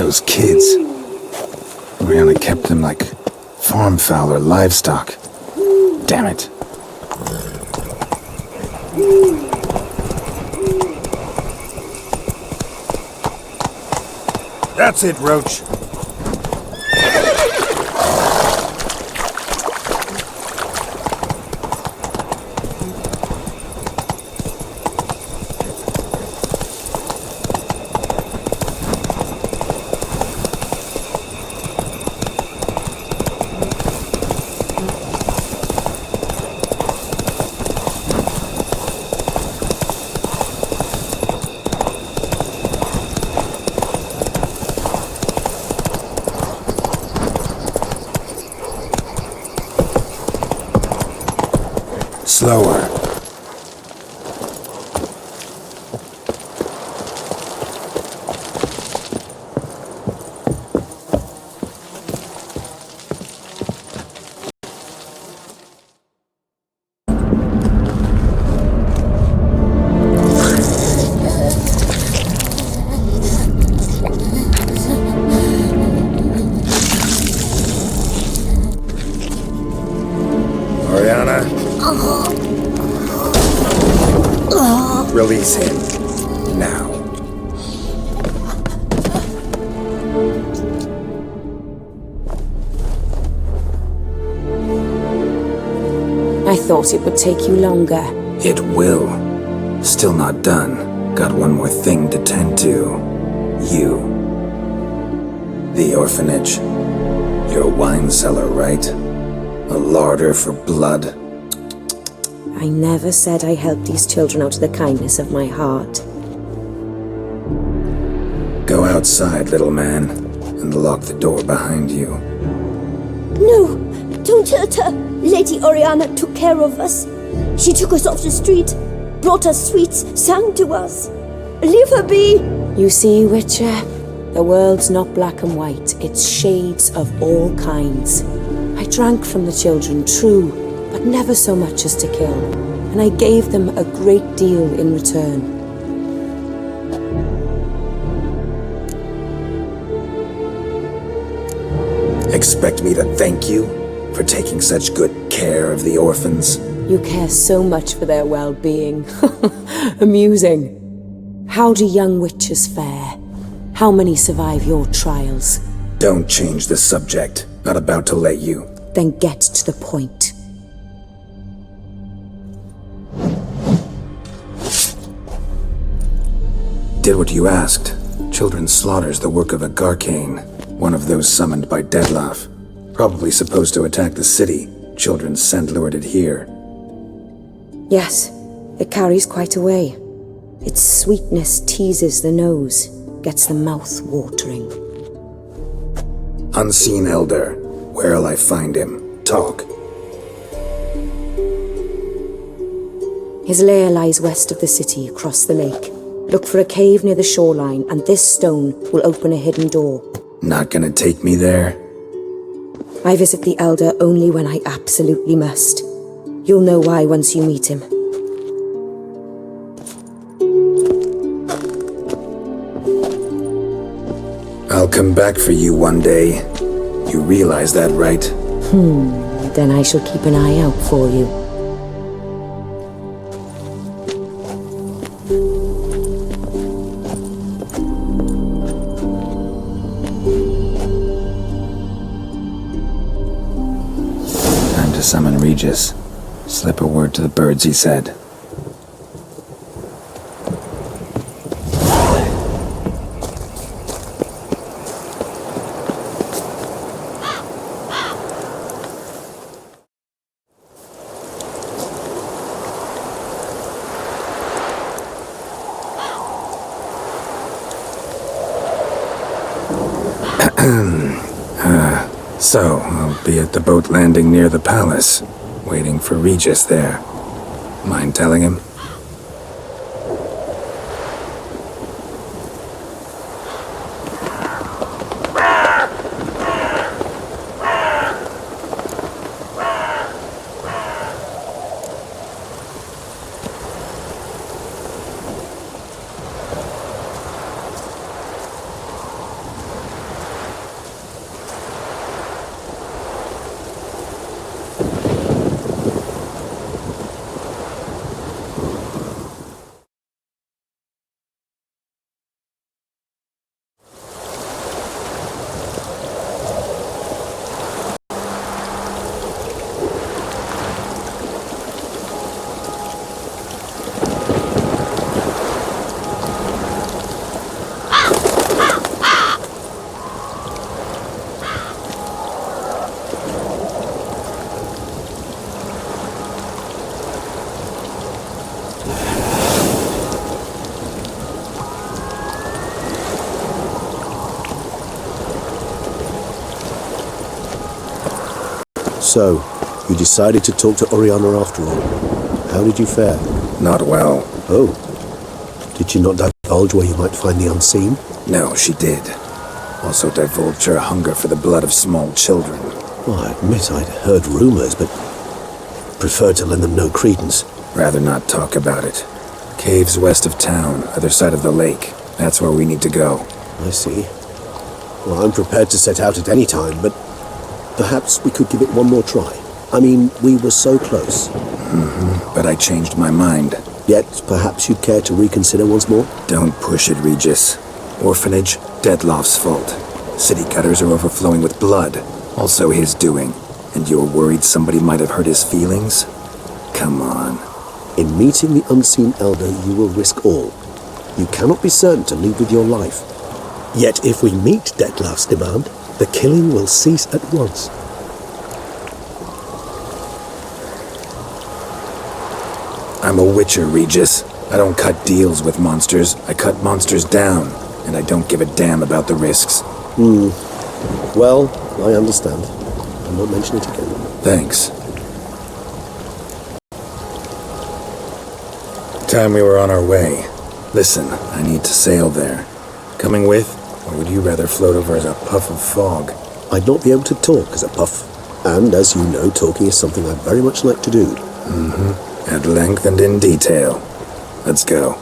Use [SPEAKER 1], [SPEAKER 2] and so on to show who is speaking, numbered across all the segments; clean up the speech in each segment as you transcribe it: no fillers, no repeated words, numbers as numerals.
[SPEAKER 1] Those kids. Orianna kept them like farm fowl or livestock. Damn it.
[SPEAKER 2] That's it, Roach.
[SPEAKER 1] Slower.
[SPEAKER 2] Orianna. Release him. Now.
[SPEAKER 3] I thought it would take you longer.
[SPEAKER 1] It will. Still not done. Got one more thing to tend to. You. The orphanage. Your wine cellar, right? A larder for blood.
[SPEAKER 3] I never said I helped these children out of the kindness of my heart.
[SPEAKER 1] Go outside, little man, and lock the door behind you.
[SPEAKER 4] No! Don't hurt her! Lady Orianna took care of us. She took us off the street, brought us sweets, sang to us. Leave her be!
[SPEAKER 3] You see, Witcher, the world's not black and white. It's shades of all kinds. I drank from the children, true, but never so much as to kill. And I gave them a great deal in return.
[SPEAKER 1] Expect me to thank you for taking such good care of the orphans?
[SPEAKER 3] You care so much for their well-being. Amusing. How do young witches fare? How many survive your trials?
[SPEAKER 1] Don't change the subject. Not about to let you.
[SPEAKER 3] Then get to the point.
[SPEAKER 1] Did what you asked. Children's slaughter's the work of a Garcane, one of those summoned by Dettlaff. Probably supposed to attack the city. Children's scent lured it here.
[SPEAKER 3] Yes, it carries quite a way. Its sweetness teases the nose, gets the mouth watering.
[SPEAKER 1] Unseen Elder. Where'll I find him? Talk.
[SPEAKER 3] His lair lies west of the city, across the lake. Look for a cave near the shoreline, and this stone will open a hidden door.
[SPEAKER 1] Not gonna take me there?
[SPEAKER 3] I visit the Elder only when I absolutely must. You'll know why once you meet him.
[SPEAKER 1] I'll come back for you one day. You realize that, right?
[SPEAKER 3] Then I shall keep an eye out for you.
[SPEAKER 1] Time to summon Regis. Slip a word to the birds, he said. So, I'll be at the boat landing near the palace, waiting for Regis there. Mind telling him?
[SPEAKER 5] So, you decided to talk to Orianna after all. How did you fare?
[SPEAKER 1] Not well.
[SPEAKER 5] Oh. Did she not divulge where you might find the unseen?
[SPEAKER 1] No, she did. Also divulged her hunger for the blood of small children.
[SPEAKER 5] Well, I admit I'd heard rumors, but preferred to lend them no credence.
[SPEAKER 1] Rather not talk about it. Caves west of town, other side of the lake. That's where we need to go.
[SPEAKER 5] I see. Well, I'm prepared to set out at any time, but perhaps we could give it one more try. I mean, we were so close.
[SPEAKER 1] But I changed my mind.
[SPEAKER 5] Yet, perhaps you'd care to reconsider once more?
[SPEAKER 1] Don't push it, Regis. Orphanage, Dettlaff's fault. City gutters are overflowing with blood. Also his doing. And you're worried somebody might have hurt his feelings? Come on.
[SPEAKER 5] In meeting the unseen elder, you will risk all. You cannot be certain to leave with your life. Yet if we meet Dettlaff's demand, the killing will cease at once.
[SPEAKER 1] I'm a witcher, Regis. I don't cut deals with monsters. I cut monsters down. And I don't give a damn about the risks.
[SPEAKER 5] Well, I understand. I won't mention it again.
[SPEAKER 1] Thanks. Time we were on our way. Listen, I need to sail there. Coming with? Or would you rather float over as a puff of fog?
[SPEAKER 5] I'd not be able to talk as a puff. And as you know, talking is something I very much like to do.
[SPEAKER 1] At length and in detail. Let's go.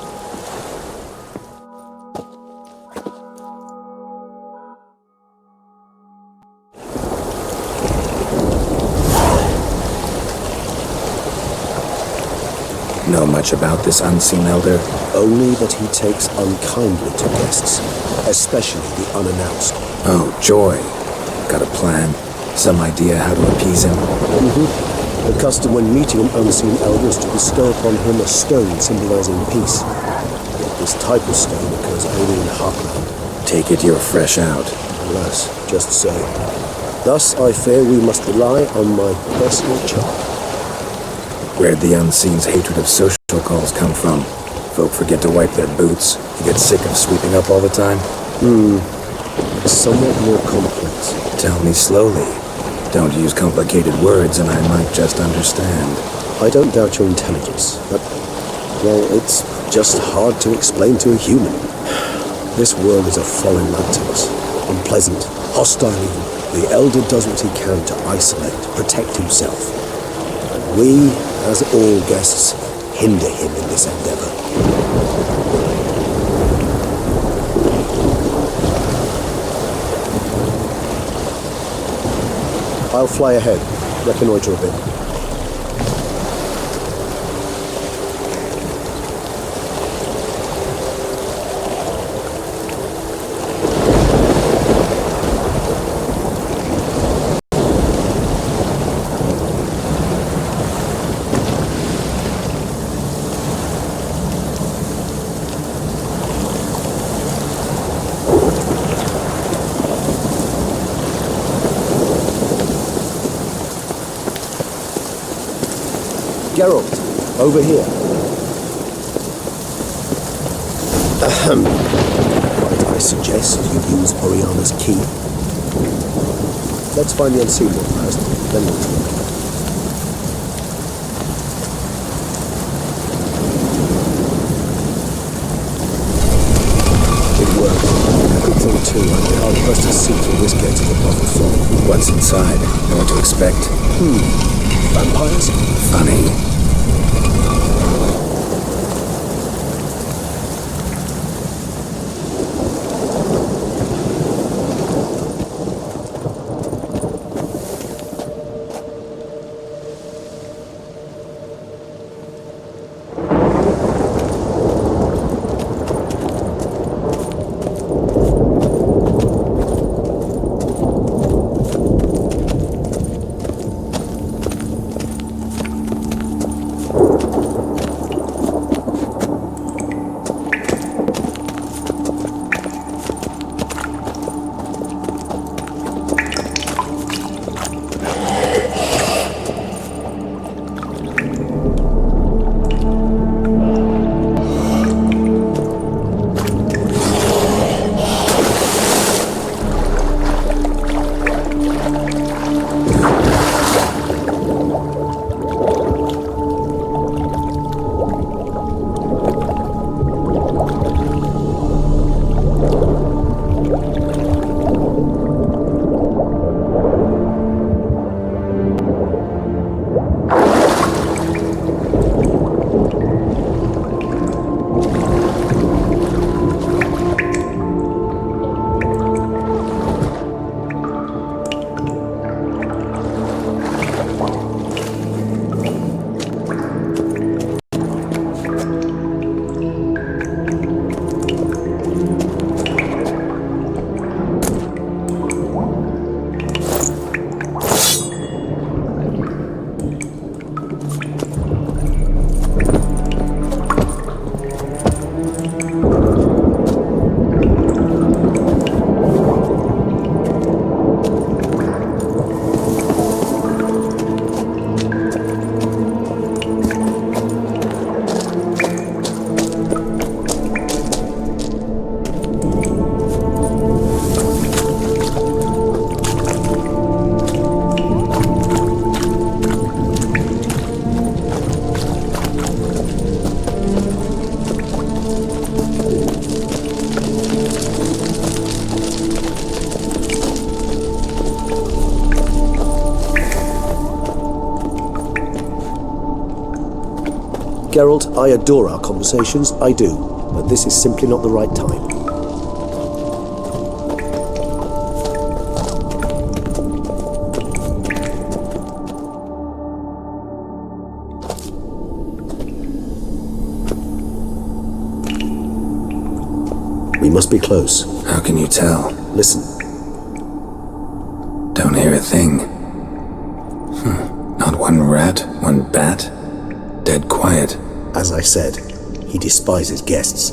[SPEAKER 1] Know much about this unseen elder?
[SPEAKER 5] Only that he takes unkindly to guests, especially the unannounced.
[SPEAKER 1] Oh, joy. Got a plan? Some idea how to appease him?
[SPEAKER 5] The custom when meeting an unseen elder is to bestow upon him a stone symbolizing peace. Yet this type of stone occurs only in Heartland.
[SPEAKER 1] Take it you're fresh out.
[SPEAKER 5] Alas, just so. Thus, I fear we must rely on my personal charm.
[SPEAKER 1] Where'd the unseen's hatred of social calls come from? Folk forget to wipe their boots. You get sick of sweeping up all the time?
[SPEAKER 5] Somewhat more complex.
[SPEAKER 1] Tell me slowly. Don't use complicated words and I might just understand.
[SPEAKER 5] I don't doubt your intelligence, but, well, it's just hard to explain to a human. This world is a foreign land to us. Unpleasant, hostile even. The Elder does what he can to isolate, protect himself. And we, as all guests, hinder him in this endeavor. I'll fly ahead, reconnoiter a bit. Geralt, over here. Might I suggest you use Orianna's key? Let's find the unseen one first, then we'll talk. It worked. Good thing too, I'd be hard pressed to see through this gate to the bottom floor.
[SPEAKER 1] What's inside? Know what to expect?
[SPEAKER 5] Vampires?
[SPEAKER 1] Funny.
[SPEAKER 5] Geralt, I adore our conversations, I do. But this is simply not the right time. We must be close.
[SPEAKER 1] How can you tell?
[SPEAKER 5] Listen.
[SPEAKER 1] Don't hear a thing. Not one rat, one bat. Dead quiet.
[SPEAKER 5] As I said, he despises guests.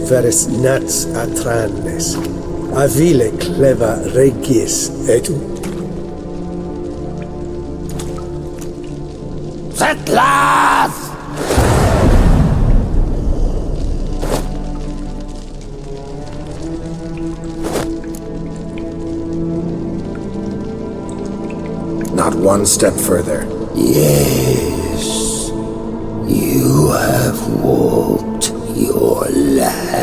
[SPEAKER 2] Veres nats atrannes, avile cleva regis edut.
[SPEAKER 6] Dettlaff!
[SPEAKER 1] Not one step further.
[SPEAKER 6] Yes, you have walked your last.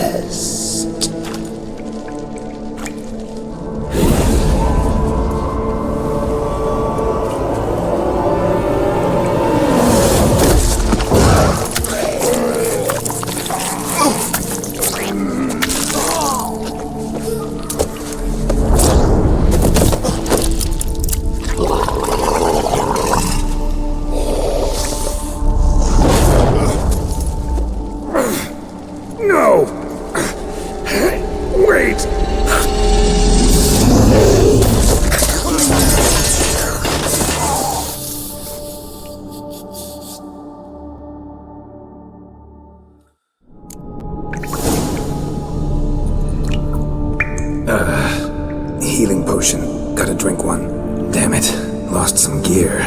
[SPEAKER 1] Healing potion. Gotta drink one. Damn it. Lost some gear.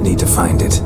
[SPEAKER 1] Need to find it.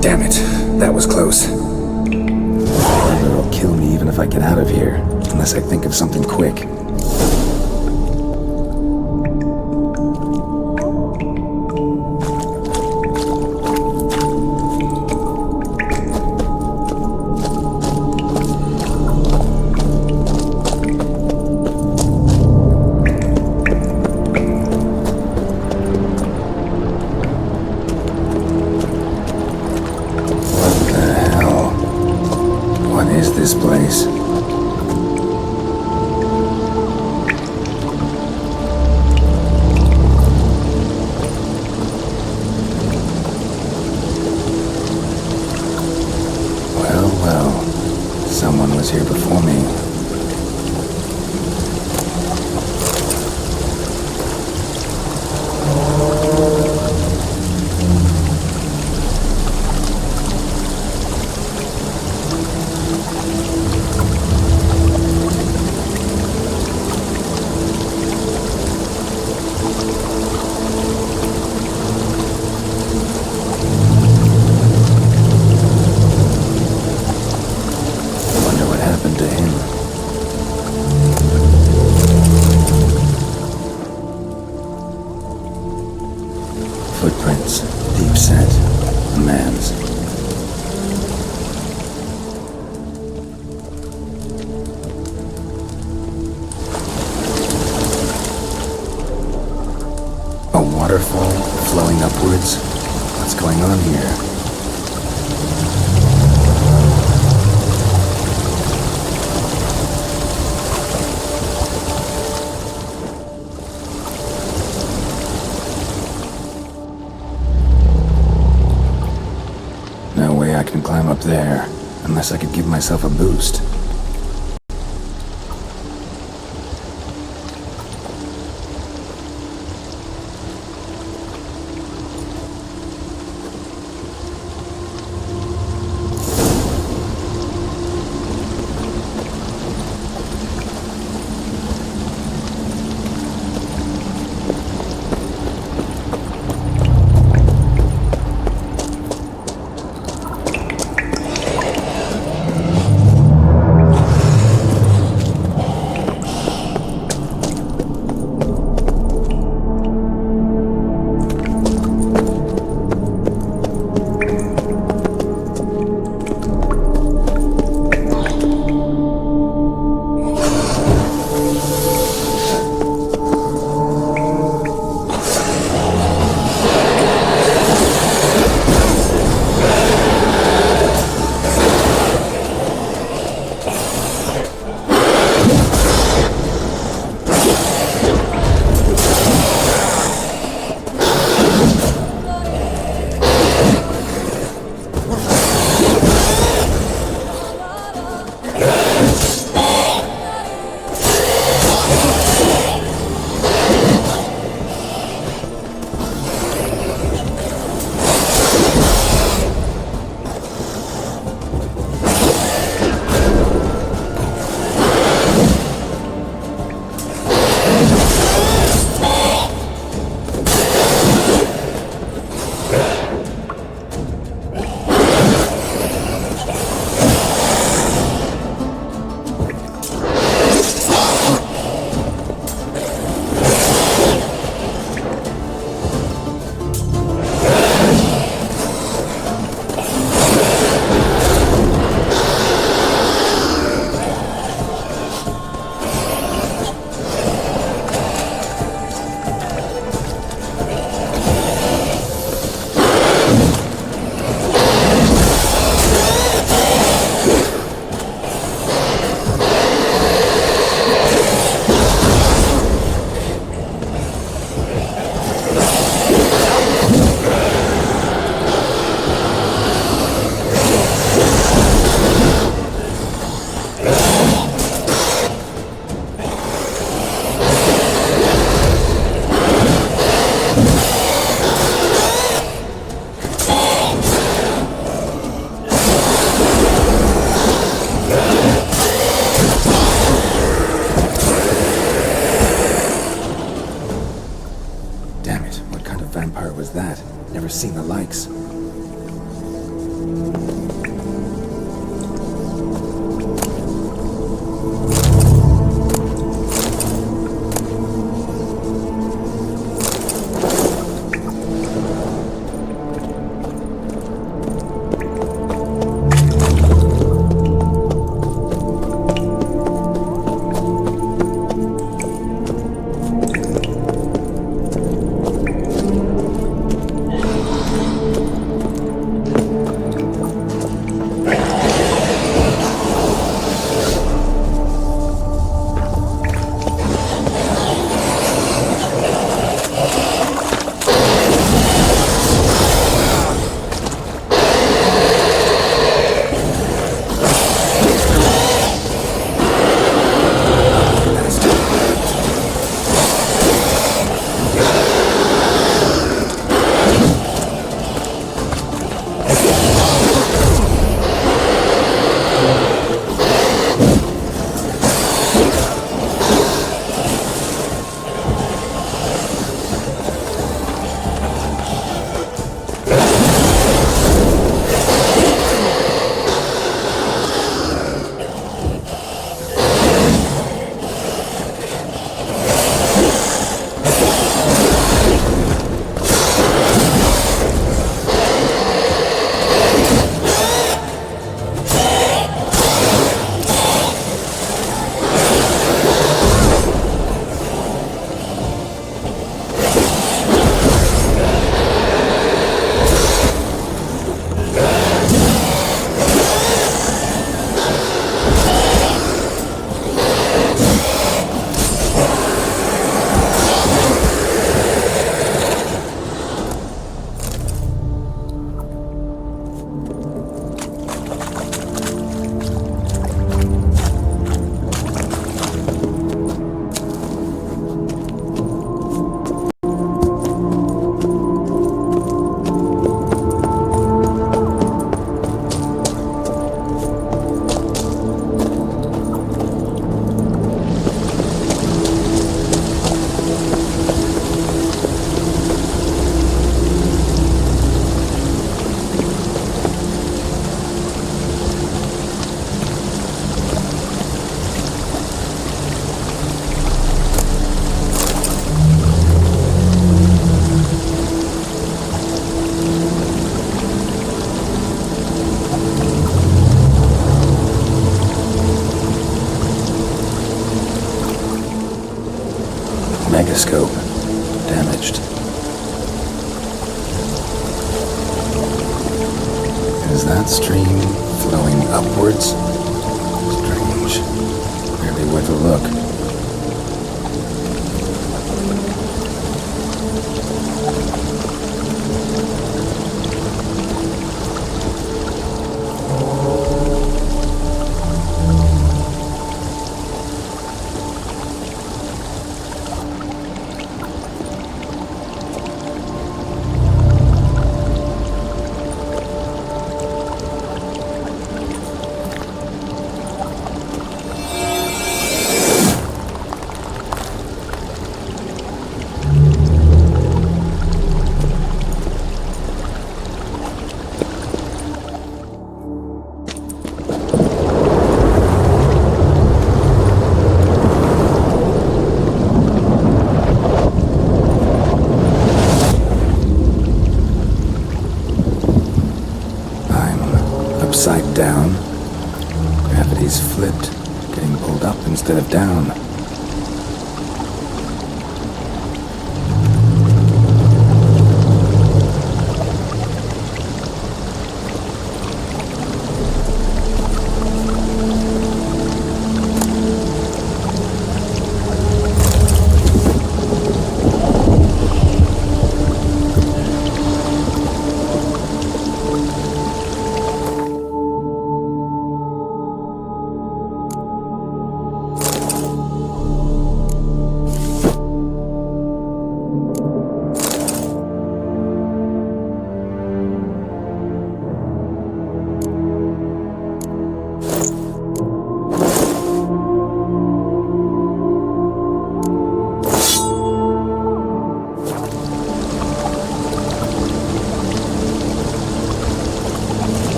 [SPEAKER 1] Damn it, that was close. It'll kill me even if I get out of here, unless I think of something quick. This place. waterfall flowing upwards. What's going on here? No way I can climb up there, unless I could give myself a boost. Seen the likes. Magascope. Damaged. Is that stream flowing upwards? Strange. Barely worth a look. Upside down. Gravity's flipped, getting pulled up instead of down.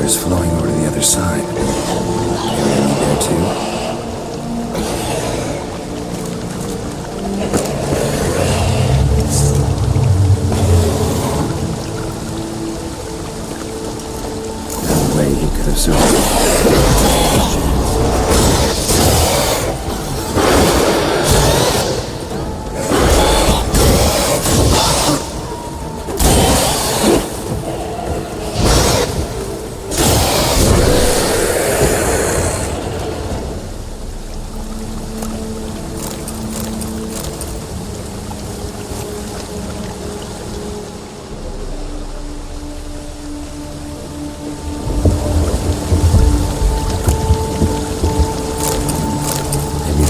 [SPEAKER 1] Flowing over to the other side. Maybe there too. No way he could have survived.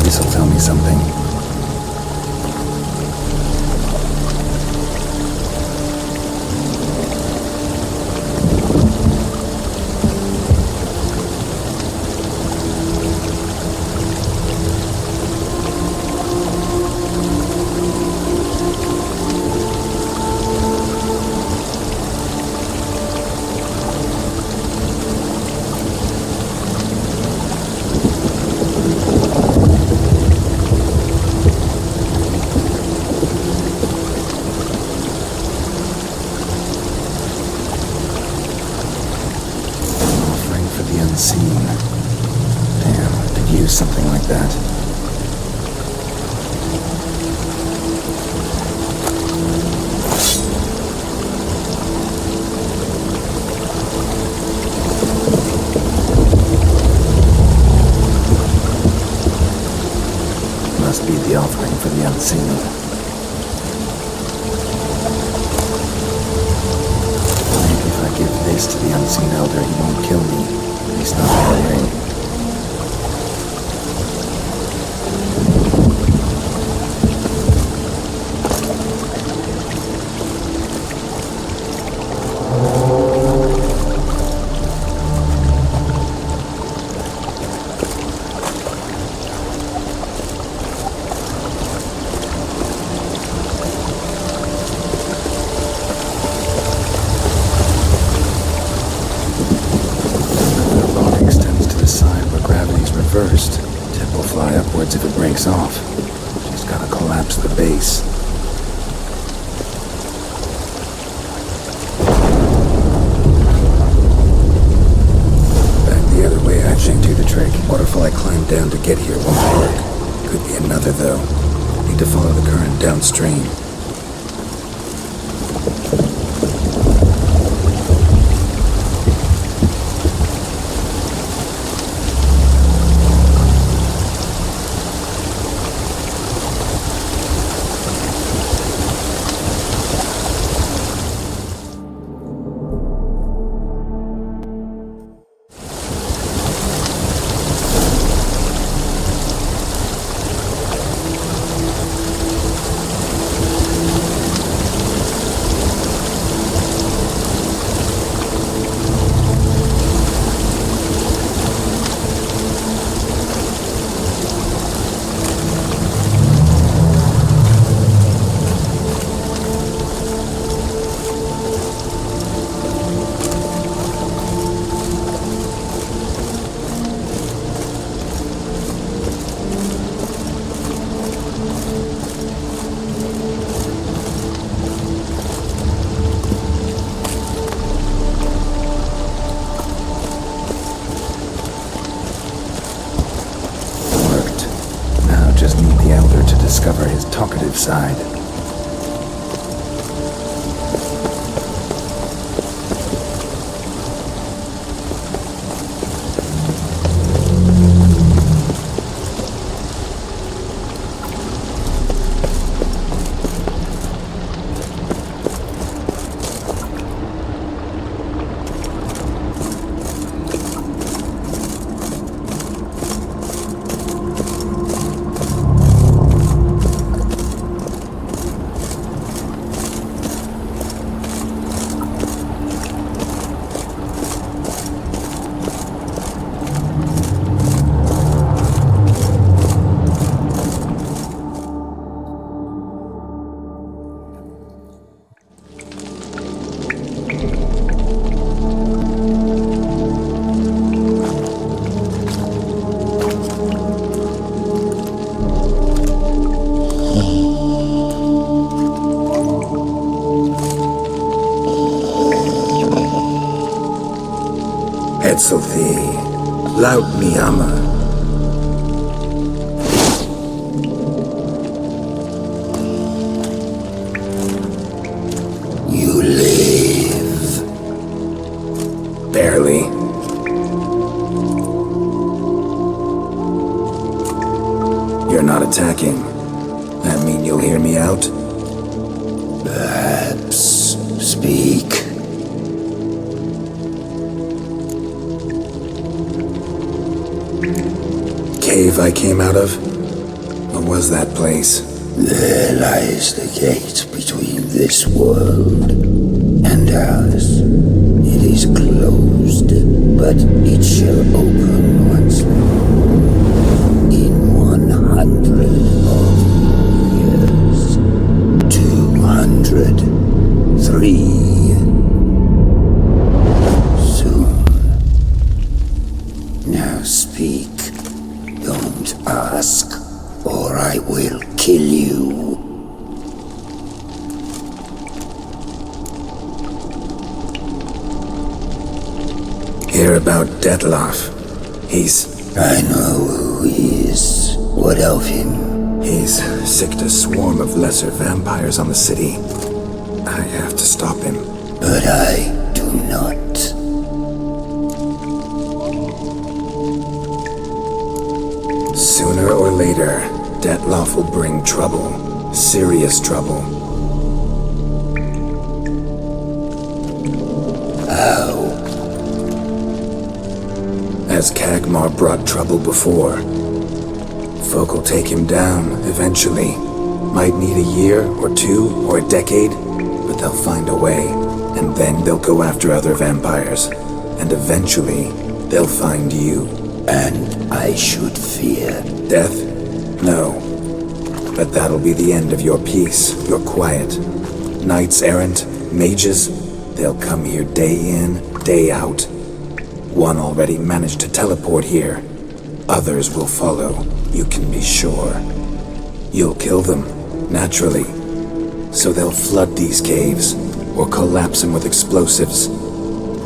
[SPEAKER 1] This'll tell me something. Unseen. Damn, I could use something like that. Must be the offering for the unseen. Maybe if I give this to the unseen elder, he won't kill me. He's not hungry. down to get here won't work. Could be another, though. Need to follow the current downstream. Discover his talkative side. Sophie, laut mi ama.
[SPEAKER 6] You live.
[SPEAKER 1] Barely. You're not attacking. That mean you'll hear me out?
[SPEAKER 6] Perhaps. Speak.
[SPEAKER 1] Cave I came out of? What was that place?
[SPEAKER 6] There lies the gate between this world and ours. It is closed, but it shall open once more in 100 of years. 200. 3. Soon. Now speak. Don't ask, or I will kill you.
[SPEAKER 1] Hear about Dettlaff.
[SPEAKER 6] I know who he is. What of him?
[SPEAKER 1] He's sicked a swarm of lesser vampires on the city. I have to stop him.
[SPEAKER 6] But I do not.
[SPEAKER 1] Sooner or later, Dettlaff will bring trouble. Serious trouble.
[SPEAKER 6] How?
[SPEAKER 1] As Kagmar brought trouble before. Folk will take him down, eventually. Might need a year, or 2, or a decade, but they'll find a way. And then they'll go after other vampires. And eventually, they'll find you.
[SPEAKER 6] And I should fear
[SPEAKER 1] death? No. But that'll be the end of your peace, your quiet. Knights errant, mages, they'll come here day in, day out. One already managed to teleport here. Others will follow, you can be sure. You'll kill them, naturally. So they'll flood these caves, or collapse them with explosives,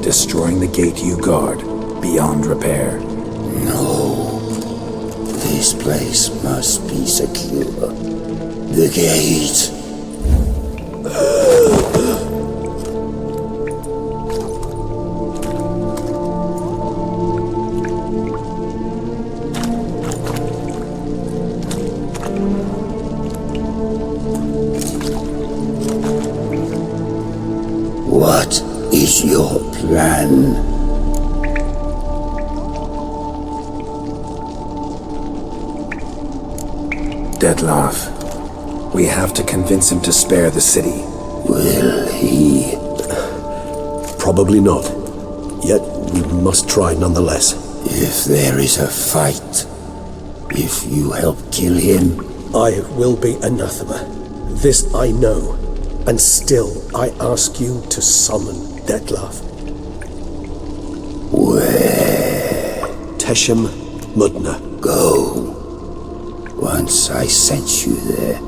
[SPEAKER 1] destroying the gate you guard beyond repair.
[SPEAKER 6] No. This place must be secure. The gate. What is your plan?
[SPEAKER 1] Dettlaff. We have to convince him to spare the city.
[SPEAKER 6] Will he?
[SPEAKER 5] Probably not. Yet we must try nonetheless.
[SPEAKER 6] If there is a fight, if you help kill him,
[SPEAKER 2] I will be anathema. This I know. And still, I ask you to summon Dettlaff.
[SPEAKER 6] where?
[SPEAKER 5] Teshem Mudna.
[SPEAKER 6] Go. Once I sent you there,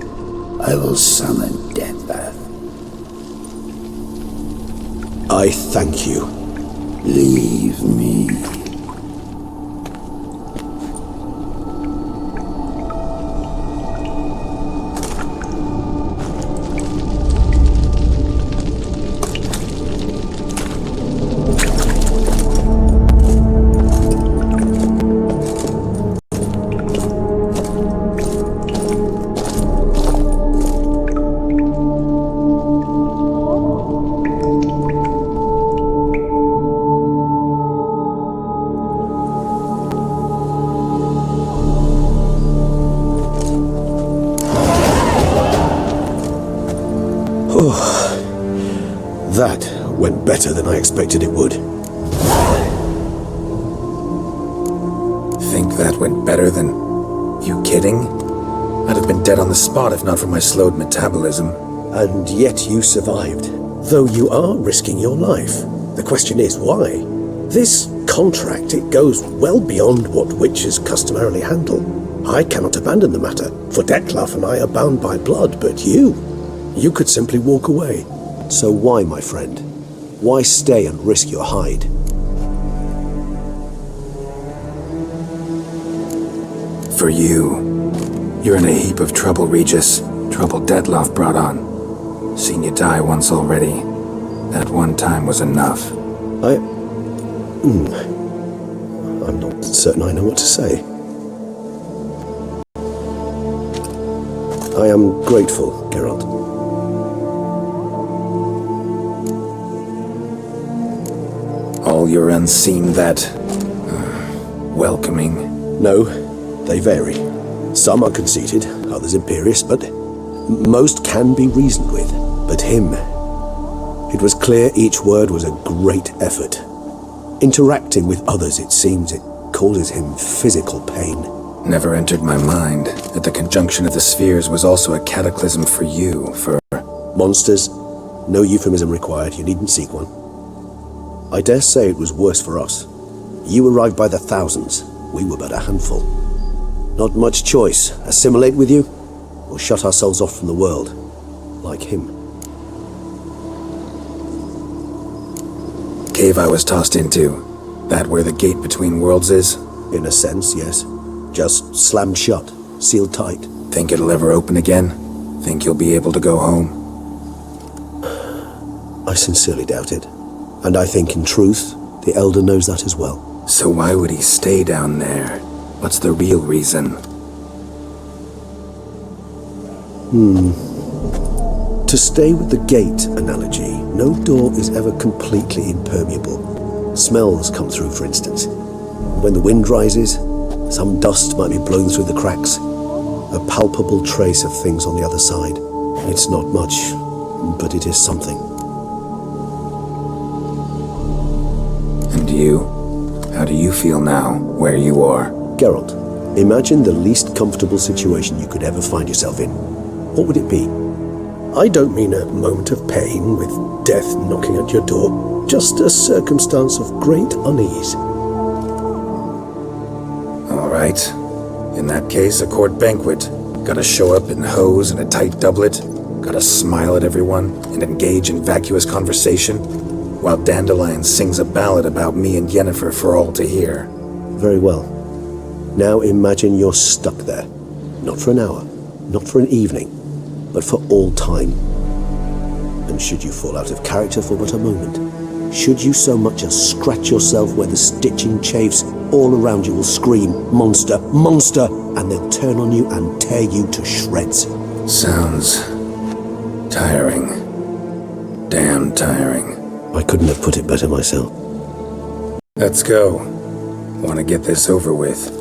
[SPEAKER 6] I will summon Dettlaff.
[SPEAKER 5] I thank you.
[SPEAKER 6] Leave me.
[SPEAKER 5] That went better than I expected it would.
[SPEAKER 1] Think that went better than... You kidding? I'd have been dead on the spot if not for my slowed metabolism.
[SPEAKER 2] And yet you survived. Though you are risking your life. The question is, why? This contract, it goes well beyond what witches customarily handle. I cannot abandon the matter, for Dettlaff and I are bound by blood, but you could simply walk away.
[SPEAKER 5] So why, my friend? Why stay and risk your hide?
[SPEAKER 1] For you. You're in a heap of trouble, Regis. Trouble Dettlaff brought on. Seen you die once already. That one time was enough.
[SPEAKER 5] I'm not certain I know what to say. I am grateful, Geralt.
[SPEAKER 1] All your unseen that... welcoming.
[SPEAKER 5] No, they vary. Some are conceited, others imperious, but most can be reasoned with. But him, it was clear each word was a great effort. Interacting with others, it seems, it causes him physical pain.
[SPEAKER 1] Never entered my mind that the conjunction of the spheres was also a cataclysm for you, for...
[SPEAKER 5] Monsters, no euphemism required, you needn't seek one. I dare say it was worse for us. You arrived by the thousands, we were but a handful. Not much choice, assimilate with you, or shut ourselves off from the world, like him.
[SPEAKER 1] Cave I was tossed into. That where the gate between worlds is?
[SPEAKER 5] In a sense, yes. Just slammed shut, sealed tight.
[SPEAKER 1] Think it'll ever open again? Think you'll be able to go home?
[SPEAKER 5] I sincerely doubt it. And I think, in truth, the Elder knows that as well.
[SPEAKER 1] So why would he stay down there? What's the real reason?
[SPEAKER 5] To stay with the gate analogy, no door is ever completely impermeable. Smells come through, for instance. When the wind rises, some dust might be blown through the cracks. A palpable trace of things on the other side. It's not much, but it is something.
[SPEAKER 1] And you? How do you feel now, where you are?
[SPEAKER 5] Geralt, imagine the least comfortable situation you could ever find yourself in. What would it be?
[SPEAKER 2] I don't mean a moment of pain with death knocking at your door. Just a circumstance of great unease.
[SPEAKER 1] All right. In that case, a court banquet. Gotta show up in hose and a tight doublet. Gotta smile at everyone and engage in vacuous conversation, while Dandelion sings a ballad about me and Yennefer for all to hear.
[SPEAKER 5] Very well.
[SPEAKER 2] Now imagine you're stuck there. Not for an hour, not for an evening, but for all time. And should you fall out of character for but a moment, should you so much as scratch yourself where the stitching chafes, all around you will scream, "Monster, monster!" and they'll turn on you and tear you to shreds.
[SPEAKER 1] Sounds tiring. Damn tiring.
[SPEAKER 2] I couldn't have put it better myself.
[SPEAKER 1] Let's go. Want to get this over with.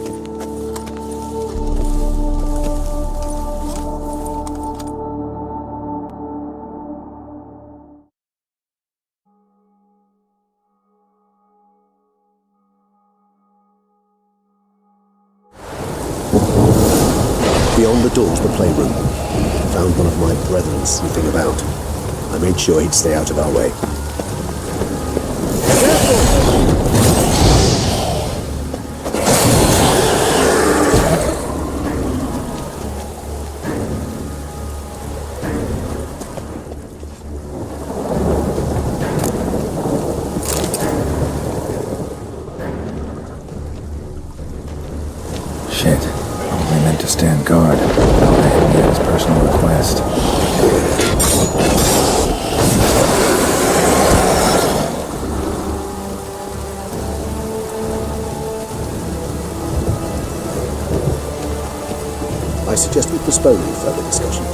[SPEAKER 2] Beyond the door to the playroom, found one of my brethren sniffing about. I made sure he'd stay out of our way.
[SPEAKER 1] Shit. Probably meant to stand guard. I'll hand me his personal request.
[SPEAKER 2] I suggest we postpone any further discussion.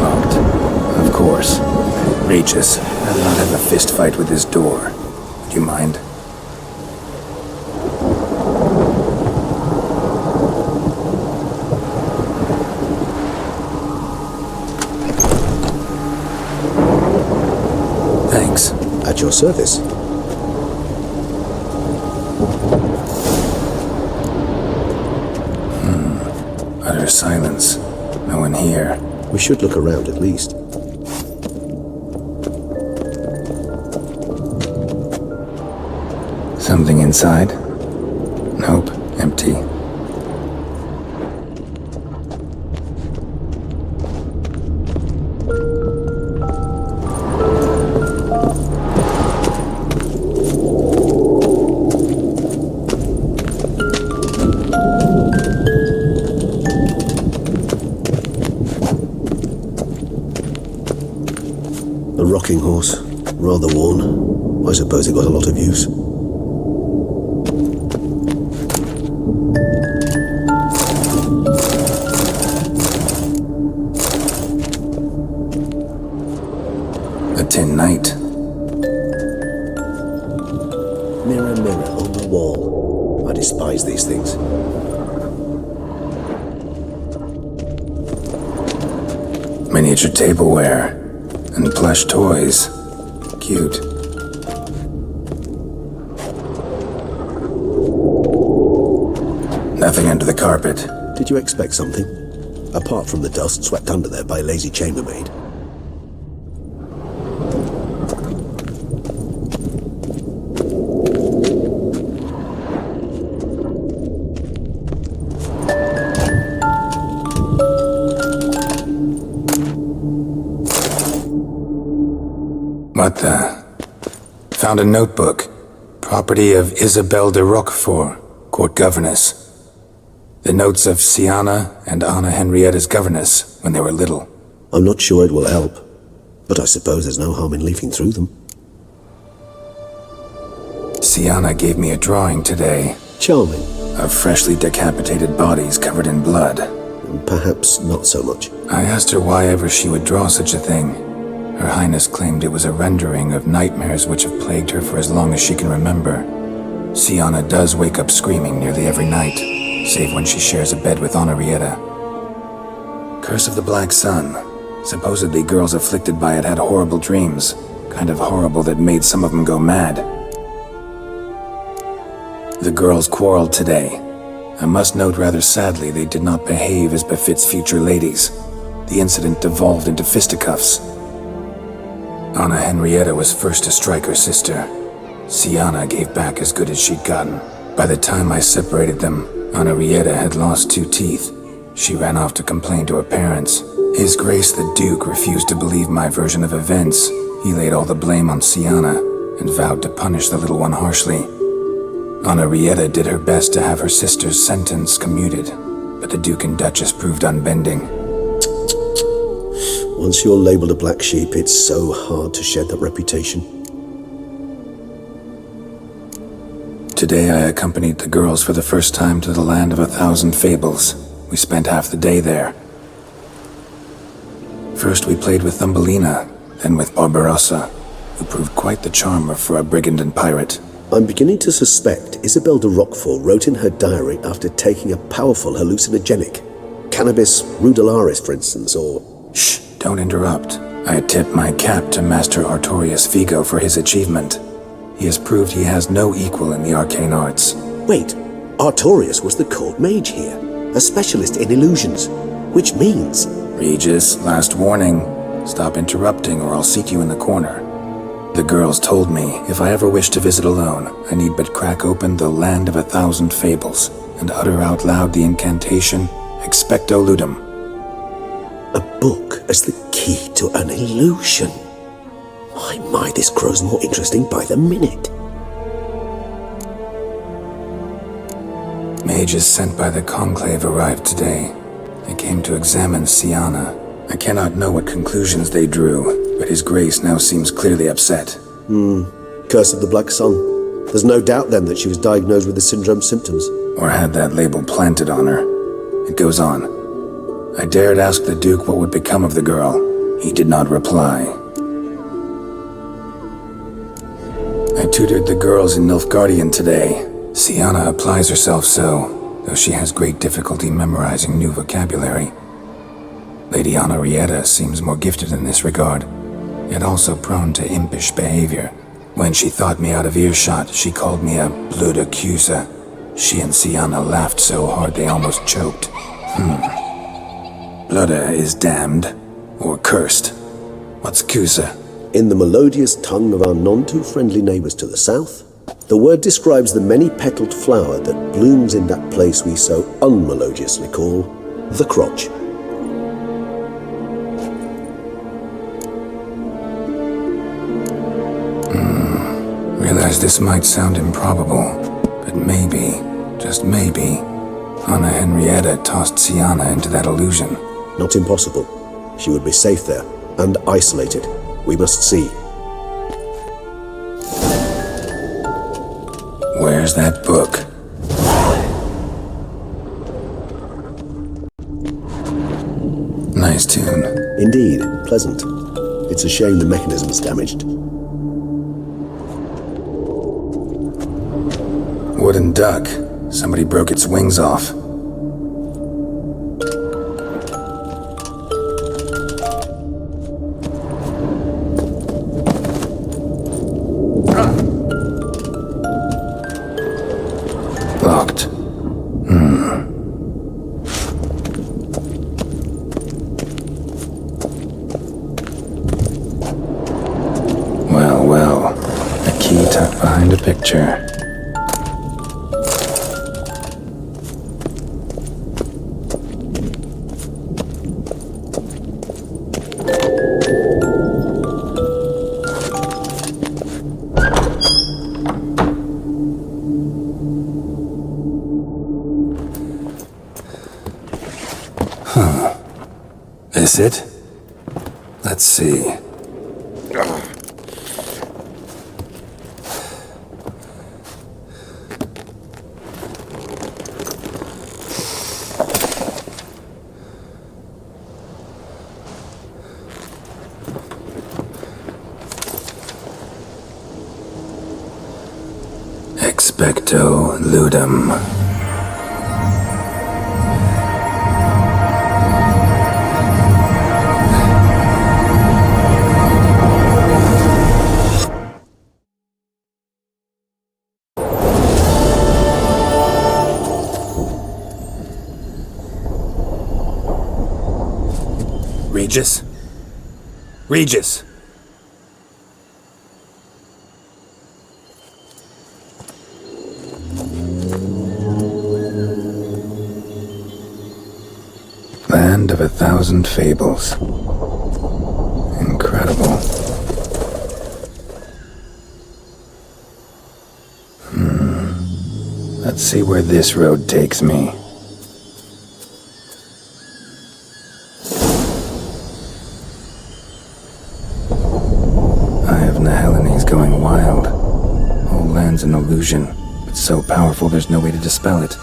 [SPEAKER 1] Locked. Of course. Regis, I'd not have a fist fight with this door. Would you mind? Thanks.
[SPEAKER 2] At your service.
[SPEAKER 1] Utter silence. No one here.
[SPEAKER 2] We should look around at least.
[SPEAKER 1] Something inside? Nope, empty.
[SPEAKER 2] A rocking horse, rather worn. I suppose it got a lot of use.
[SPEAKER 1] A tin knight.
[SPEAKER 2] Mirror, mirror on the wall. I despise these things.
[SPEAKER 1] Miniature tableware. And plush toys. Cute. Nothing under the carpet.
[SPEAKER 2] Did you expect something? Apart from the dust swept under there by a lazy chambermaid.
[SPEAKER 1] What the? Found a notebook. Property of Isabelle de Roquefort, court governess. The notes of Syanna and Anna Henrietta's governess when they were little.
[SPEAKER 2] I'm not sure it will help, but I suppose there's no harm in leafing through them.
[SPEAKER 1] Syanna gave me a drawing today.
[SPEAKER 2] Charming.
[SPEAKER 1] Of freshly decapitated bodies covered in blood.
[SPEAKER 2] Perhaps not so much.
[SPEAKER 1] I asked her why ever she would draw such a thing. Her Highness claimed it was a rendering of nightmares which have plagued her for as long as she can remember. Syanna does wake up screaming nearly every night, save when she shares a bed with Orianna. Curse of the Black Sun. Supposedly girls afflicted by it had horrible dreams. Kind of horrible that made some of them go mad. The girls quarreled today. I must note rather sadly they did not behave as befits future ladies. The incident devolved into fisticuffs. Anna Henrietta was first to strike her sister. Syanna gave back as good as she'd gotten. By the time I separated them, Henrietta had lost 2 teeth. She ran off to complain to her parents. His Grace the Duke refused to believe my version of events. He laid all the blame on Syanna and vowed to punish the little one harshly. Orianna did her best to have her sister's sentence commuted, but the Duke and Duchess proved unbending.
[SPEAKER 2] Once you're labelled a black sheep, it's so hard to shed that reputation.
[SPEAKER 1] Today I accompanied the girls for the first time to the land of 1,000 Fables. We spent half the day there. First we played with Thumbelina, then with Barbarossa, who proved quite the charmer for a brigand and pirate.
[SPEAKER 2] I'm beginning to suspect Isabel de Roquefort wrote in her diary after taking a powerful hallucinogenic. Cannabis rudularis, for instance, or...
[SPEAKER 1] Shh, don't interrupt. I tip my cap to Master Artorius Vigo for his achievement. He has proved he has no equal in the arcane arts.
[SPEAKER 2] Wait, Artorius was the court mage here, a specialist in illusions, which means...
[SPEAKER 1] Regis, last warning. Stop interrupting or I'll seat you in the corner. The girls told me if I ever wish to visit alone, I need but crack open the land of 1,000 Fables and utter out loud the incantation, Expecto Ludum.
[SPEAKER 2] A book as the key to an illusion. My, this grows more interesting by the minute.
[SPEAKER 1] Mages sent by the Conclave arrived today. They came to examine Syanna. I cannot know what conclusions they drew, but His Grace now seems clearly upset.
[SPEAKER 2] Curse of the Black Sun. There's no doubt then that she was diagnosed with the syndrome symptoms.
[SPEAKER 1] Or had that label planted on her. It goes on. I dared ask the Duke what would become of the girl. He did not reply. I tutored the girls in Nilfgaardian today. Syanna applies herself so, though she has great difficulty memorizing new vocabulary. Lady Orianna seems more gifted in this regard, yet also prone to impish behavior. When she thought me out of earshot, she called me a blood accuser. She and Syanna laughed so hard they almost choked. Blooda is damned, or cursed. What's Cusa?
[SPEAKER 2] In the melodious tongue of our none-too-friendly neighbours to the south, the word describes the many-petaled flower that blooms in that place we so unmelodiously call the crotch.
[SPEAKER 1] Realize this might sound improbable, but maybe, just maybe, Anna Henrietta tossed Syanna into that illusion.
[SPEAKER 2] Not impossible. She would be safe there, and isolated. We must see.
[SPEAKER 1] Where's that book? Nice tune.
[SPEAKER 2] Indeed, pleasant. It's a shame the mechanism's damaged.
[SPEAKER 1] Wooden duck. Somebody broke its wings off. Locked. Well. A key tucked behind a picture. Is it? Let's see. Expecto Ludum. Regis? Regis! Land of 1,000 Fables. Incredible. Let's see where this road takes me. Eye of Nahelene is going wild. Whole land's an illusion, but so powerful there's no way to dispel it.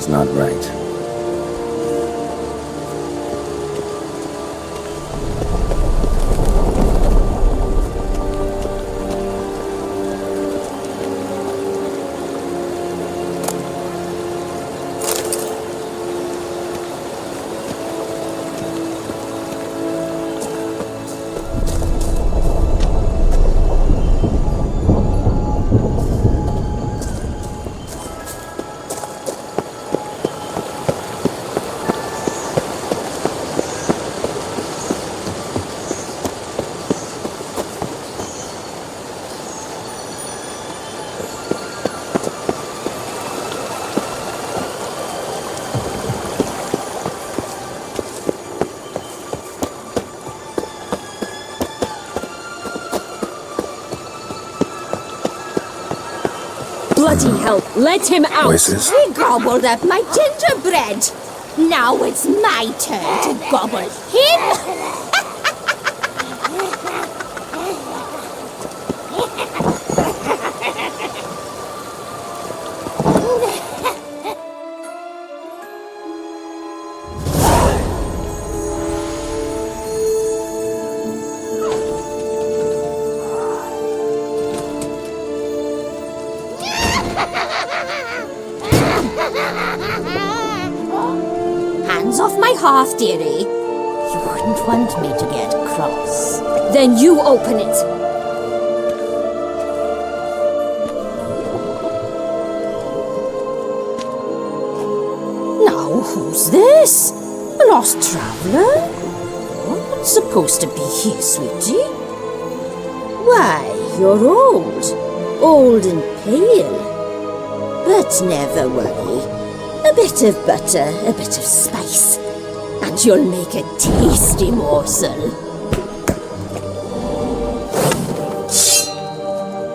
[SPEAKER 1] Not right.
[SPEAKER 3] Bloody hell, let him out!
[SPEAKER 1] Voices?
[SPEAKER 4] He gobbled up my gingerbread. Now it's my turn to gobble him. Hands off my hearth, dearie. You wouldn't want me to get cross.
[SPEAKER 3] Then you open it.
[SPEAKER 4] Now, who's this? A lost traveller? You're not supposed to be here, sweetie. Why, you're old. Old and pale. But never worry. A bit of butter, a bit of spice, and you'll make a tasty morsel.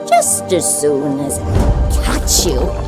[SPEAKER 4] Just as soon as I catch you.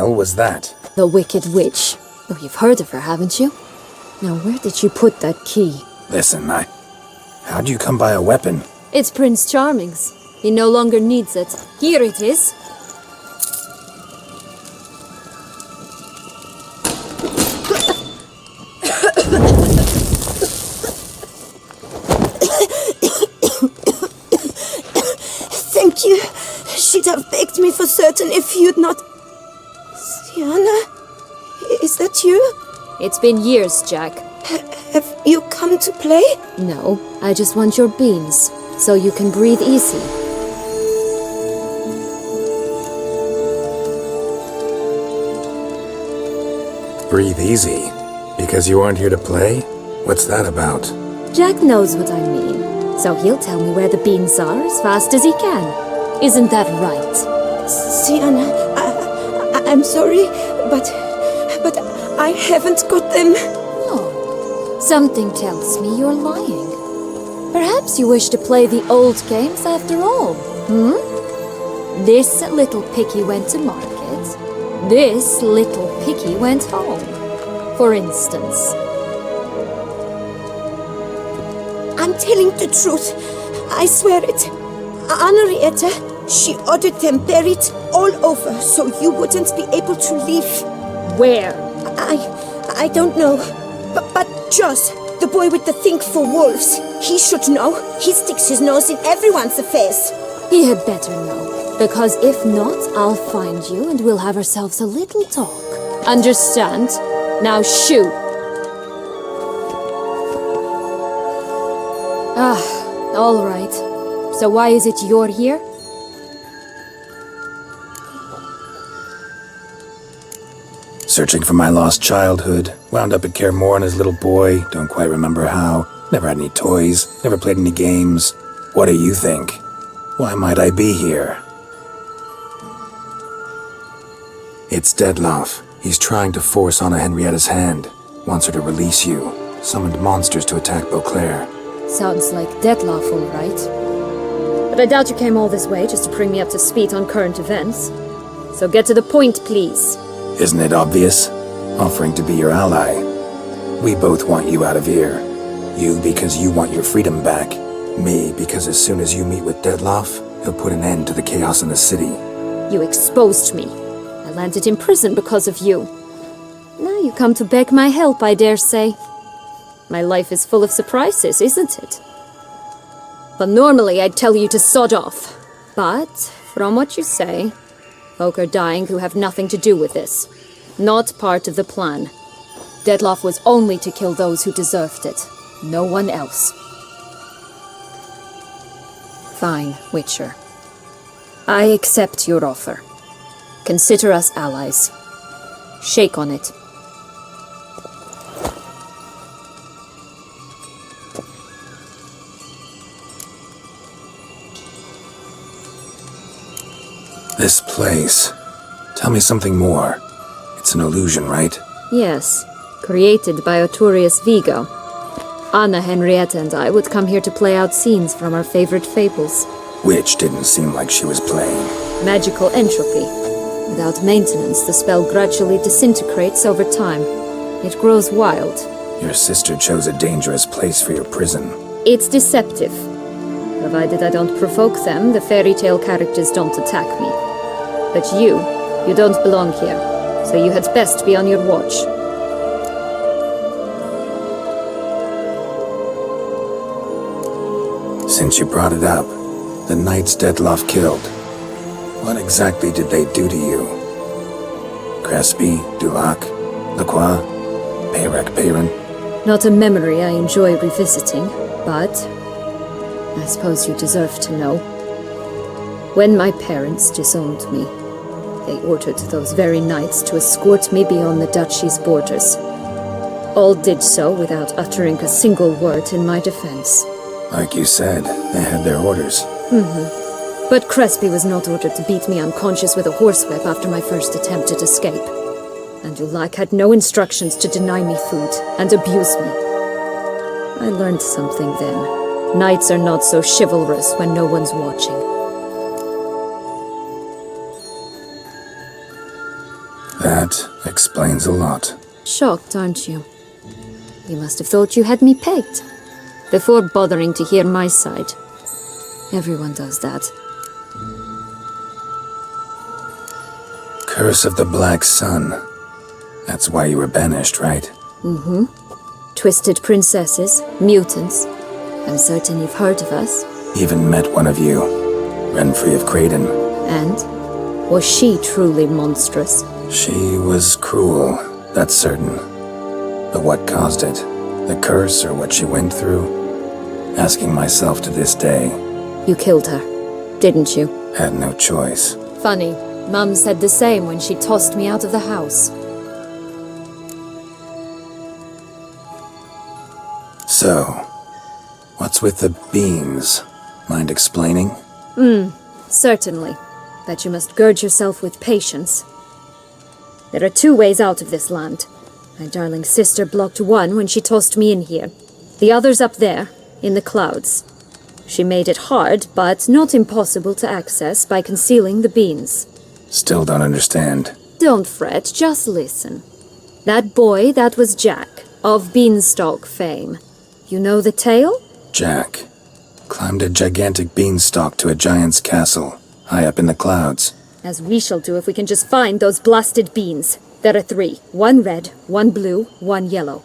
[SPEAKER 1] hell was that?
[SPEAKER 7] The Wicked Witch. Oh, you've heard of her, haven't you? Now, where did you put that key?
[SPEAKER 1] Listen, how'd you come by a weapon?
[SPEAKER 7] It's Prince Charming's. He no longer needs it. Here it is.
[SPEAKER 4] Thank you. She'd have begged me for certain if you'd not... Syanna? Is that you?
[SPEAKER 7] It's been years, Jack.
[SPEAKER 4] Have you come to play?
[SPEAKER 7] No, I just want your beans, so you can breathe easy.
[SPEAKER 1] Breathe easy? Because you aren't here to play? What's that about?
[SPEAKER 7] Jack knows what I mean, so he'll tell me where the beans are as fast as he can. Isn't that right?
[SPEAKER 4] Syanna, I'm sorry, but I haven't got them.
[SPEAKER 7] Oh, something tells me you're lying. Perhaps you wish to play the old games after all, This little piggy went to market. This little piggy went home, for instance.
[SPEAKER 4] I'm telling the truth. I swear it. Henrietta, she ordered them buried all over so you wouldn't be able to leave.
[SPEAKER 7] Where?
[SPEAKER 4] I don't know. But Joss, the boy with the thing for wolves, he should know. He sticks his nose in everyone's affairs.
[SPEAKER 7] He had better know, because if not, I'll find you and we'll have ourselves a little talk. Understand? Now shoot! All right. So why is it you're here?
[SPEAKER 1] Searching for my lost childhood. Wound up at Kaer Morhen as a little boy. Don't quite remember how. Never had any toys. Never played any games. What do you think? Why might I be here? It's Dettlaff. He's trying to force Anna Henrietta's hand. Wants her to release you. Summoned monsters to attack Beauclair.
[SPEAKER 7] Sounds like Dettlaff, all right. But I doubt you came all this way just to bring me up to speed on current events. So get to the point, please.
[SPEAKER 1] Isn't it obvious? Offering to be your ally. We both want you out of here. You because you want your freedom back. Me because as soon as you meet with Dettlaff, he'll put an end to the chaos in the city.
[SPEAKER 7] You exposed me. I landed in prison because of you. Now you come to beg my help, I dare say. My life is full of surprises, isn't it? But normally I'd tell you to sod off. But, from what you say, folk are dying who have nothing to do with this. Not part of the plan. Dettlaff was only to kill those who deserved it. No one else. Fine, Witcher. I accept your offer. Consider us allies. Shake on it.
[SPEAKER 1] This place. Tell me something more. It's an illusion, right?
[SPEAKER 7] Yes, created by Arturius Vigo. Anna, Henrietta, and I would come here to play out scenes from our favorite fables.
[SPEAKER 1] Which didn't seem like she was playing.
[SPEAKER 7] Magical entropy. Without maintenance, the spell gradually disintegrates over time. It grows wild.
[SPEAKER 1] Your sister chose a dangerous place for your prison.
[SPEAKER 7] It's deceptive. Provided I don't provoke them, the fairy tale characters don't attack me. But you don't belong here, so you had best be on your watch.
[SPEAKER 1] Since you brought it up, the knights Dettlaff killed. What exactly did they do to you? Crespi, Dulac, Lacroix, Peyran?
[SPEAKER 7] Not a memory I enjoy revisiting, but I suppose you deserve to know. When my parents disowned me, they ordered those very knights to escort me beyond the duchy's borders. All did so without uttering a single word in my defense.
[SPEAKER 1] Like you said, they had their orders.
[SPEAKER 7] But Crespi was not ordered to beat me unconscious with a horsewhip after my first attempted escape. And Dulac had no instructions to deny me food and abuse me. I learned something then. Knights are not so chivalrous when no one's watching.
[SPEAKER 1] Explains a lot.
[SPEAKER 7] Shocked, aren't you? You must have thought you had me pegged. Before bothering to hear my side. Everyone does that.
[SPEAKER 1] Curse of the Black Sun. That's why you were banished, right?
[SPEAKER 7] Mm-hmm. Twisted princesses, mutants. I'm certain you've heard of us.
[SPEAKER 1] Even met one of you. Renfrey of Craden.
[SPEAKER 7] And? Was she truly monstrous?
[SPEAKER 1] She was cruel, that's certain. But what caused it? The curse or what she went through? Asking myself to this day.
[SPEAKER 7] You killed her, didn't you?
[SPEAKER 1] Had no choice.
[SPEAKER 7] Funny. Mum said the same when she tossed me out of the house.
[SPEAKER 1] So, what's with the beans? Mind explaining?
[SPEAKER 7] Certainly. But you must gird yourself with patience. There are 2 ways out of this land. My darling sister blocked one when she tossed me in here. The other's up there, in the clouds. She made it hard, but not impossible to access by concealing the beans.
[SPEAKER 1] Still don't understand.
[SPEAKER 7] Don't fret, just listen. That boy, that was Jack, of Beanstalk fame. You know the tale?
[SPEAKER 1] Jack climbed a gigantic beanstalk to a giant's castle, high up in the clouds.
[SPEAKER 7] As we shall do if we can just find those blasted beans. There are 3. 1 red, 1 blue, 1 yellow.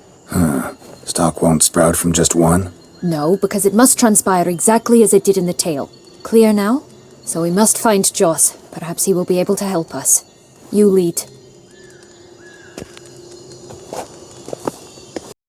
[SPEAKER 1] Stalk won't sprout from just one?
[SPEAKER 7] No, because it must transpire exactly as it did in the tale. Clear now? So we must find Joss. Perhaps he will be able to help us. You lead.